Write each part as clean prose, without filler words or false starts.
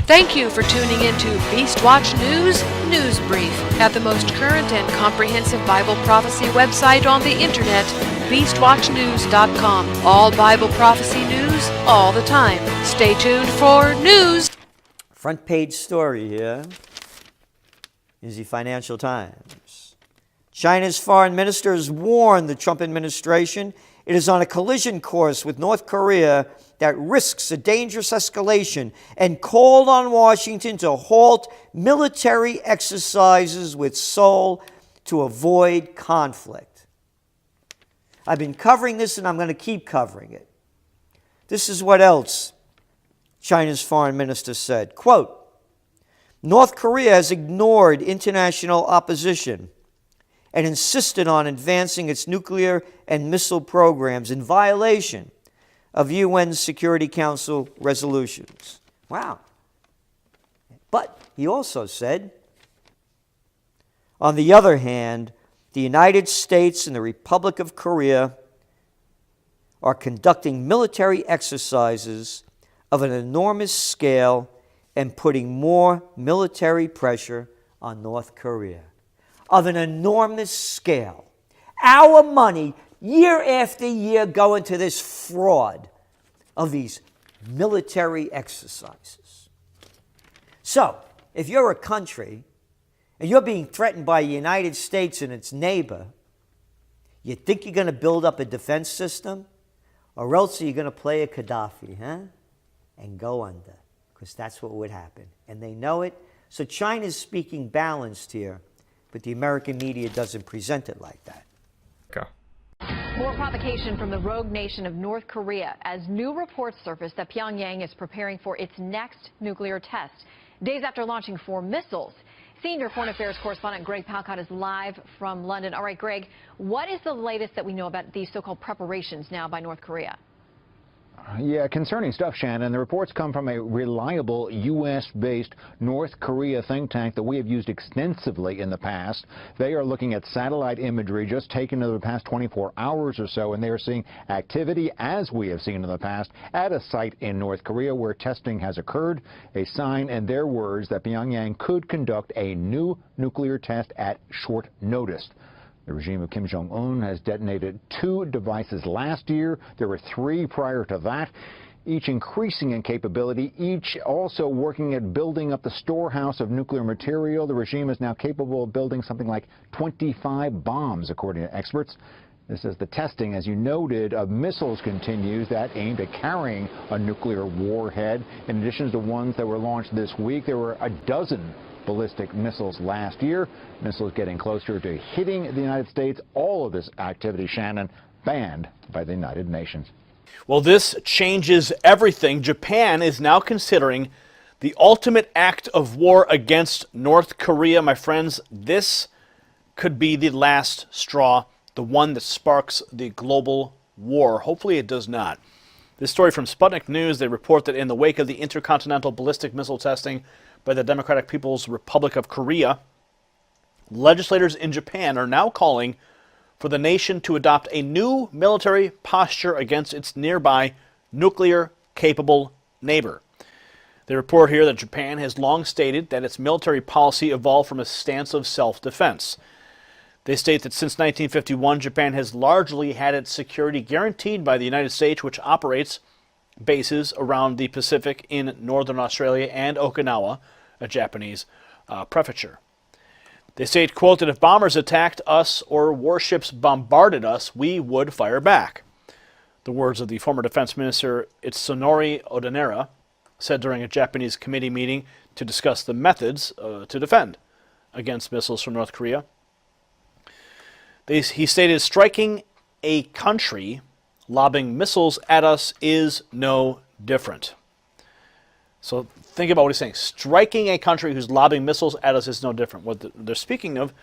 Thank you for tuning into Beastwatch News News Brief at the most current and comprehensive Bible prophecy website on the internet, BeastWatchNews.com. All Bible prophecy news, all the time. Stay tuned for news. Front page story here is the Financial Times. China's foreign minister has warned the Trump administration it is on a collision course with North Korea that risks a dangerous escalation and called on Washington to halt military exercises with Seoul to avoid conflict. I've been covering this and I'm going to keep covering it. This is what else China's foreign minister said. Quote, North Korea has ignored international opposition and insisted on advancing its nuclear and missile programs in violation of UN Security Council resolutions. Wow. But he also said, on the other hand, the United States and the Republic of Korea are conducting military exercises of an enormous scale and putting more military pressure on North Korea. Of an enormous scale. Our money, year after year, going to this fraud of these military exercises. So, if you're a country and you're being threatened by the United States and its neighbor, you think you're going to build up a defense system? Or else are you going to play a Gaddafi, and go under? Because that's what would happen. And they know it. So China's speaking balanced here, but the American media doesn't present it like that. More provocation from the rogue nation of North Korea as new reports surface that Pyongyang is preparing for its next nuclear test, days after launching 4 missiles. Senior Foreign Affairs correspondent Greg Palcott is live from London. All right, Greg, what is the latest that we know about these so-called preparations now by North Korea? Yeah, concerning stuff, Shannon. The reports come from a reliable U.S.-based North Korea think tank that we have used extensively in the past. They are looking at satellite imagery just taken over the past 24 hours or so, and they are seeing activity, as we have seen in the past, at a site in North Korea where testing has occurred, a sign, in their words, that Pyongyang could conduct a new nuclear test at short notice. The regime of Kim Jong-un has detonated 2 devices last year. There were 3 prior to that, each increasing in capability, each also working at building up the storehouse of nuclear material. The regime is now capable of building something like 25 bombs, according to experts. This is the testing, as you noted, of missiles continues, that aimed at carrying a nuclear warhead. In addition to the ones that were launched this week, there were a dozen ballistic missiles last year. Missiles getting closer to hitting the United States. All of this activity, Shannon, banned by the United Nations. Well, this changes everything. Japan is now considering the ultimate act of war against North Korea. My friends, this could be the last straw, the one that sparks the global war. Hopefully it does not. This story from Sputnik News, they report that in the wake of the intercontinental ballistic missile testing by the Democratic People's Republic of Korea, legislators in Japan are now calling for the nation to adopt a new military posture against its nearby nuclear-capable neighbor. They report here that Japan has long stated that its military policy evolved from a stance of self-defense. They state that since 1951, Japan has largely had its security guaranteed by the United States, which operates bases around the Pacific in northern Australia and Okinawa, a Japanese prefecture. They state, quote, that if bombers attacked us or warships bombarded us, we would fire back. The words of the former defense minister Itsunori Odanera, said during a Japanese committee meeting to discuss the methods to defend against missiles from North Korea. He stated, striking a country lobbing missiles at us is no different. So think about what he's saying. Striking a country who's lobbing missiles at us is no different. What they're speaking of,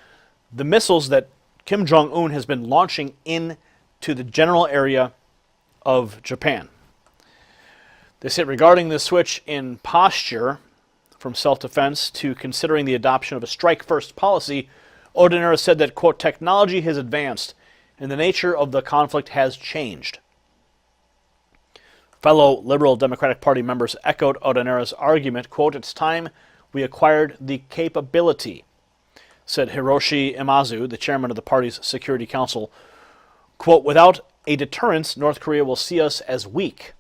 the missiles that Kim Jong-un has been launching into the general area of Japan. They say regarding the switch in posture from self-defense to considering the adoption of a strike-first policy, Odanera said that, quote, technology has advanced and the nature of the conflict has changed. Fellow Liberal Democratic Party members echoed Odinera's argument, quote, "It's time we acquired the capability," said Hiroshi Imazu, the chairman of the party's Security Council. Quote, "Without a deterrence, North Korea will see us as weak."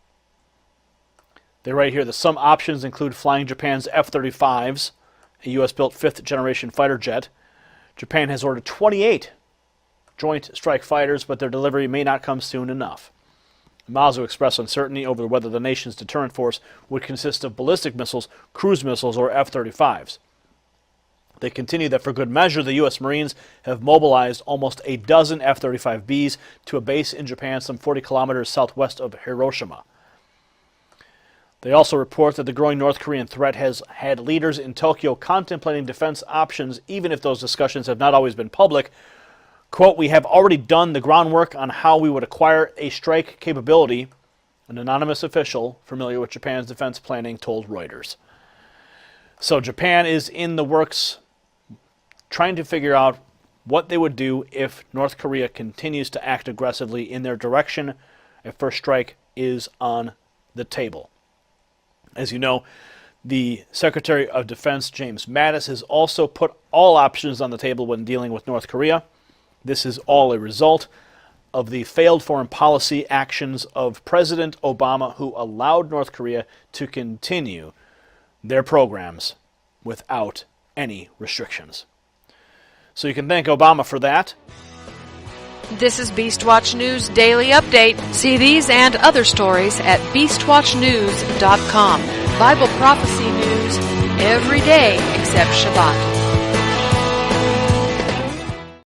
They write here that some options include flying Japan's F-35s, a U.S.-built fifth-generation fighter jet. Japan has ordered 28 Joint Strike Fighters, but their delivery may not come soon enough. Imazu expressed uncertainty over whether the nation's deterrent force would consist of ballistic missiles, cruise missiles, or F-35s. They continue that for good measure, the U.S. Marines have mobilized almost a dozen F-35Bs to a base in Japan some 40 kilometers southwest of Hiroshima. They also report that the growing North Korean threat has had leaders in Tokyo contemplating defense options, even if those discussions have not always been public. Quote, "We have already done the groundwork on how we would acquire a strike capability," an anonymous official familiar with Japan's defense planning told Reuters. So Japan is in the works trying to figure out what they would do if North Korea continues to act aggressively in their direction. A first strike is on the table. As you know, the Secretary of Defense, James Mattis, has also put all options on the table when dealing with North Korea. This is all a result of the failed foreign policy actions of President Obama, who allowed North Korea to continue their programs without any restrictions. So you can thank Obama for that. This is Beastwatch News Daily Update. See these and other stories at beastwatchnews.com. Bible prophecy news every day except Shabbat.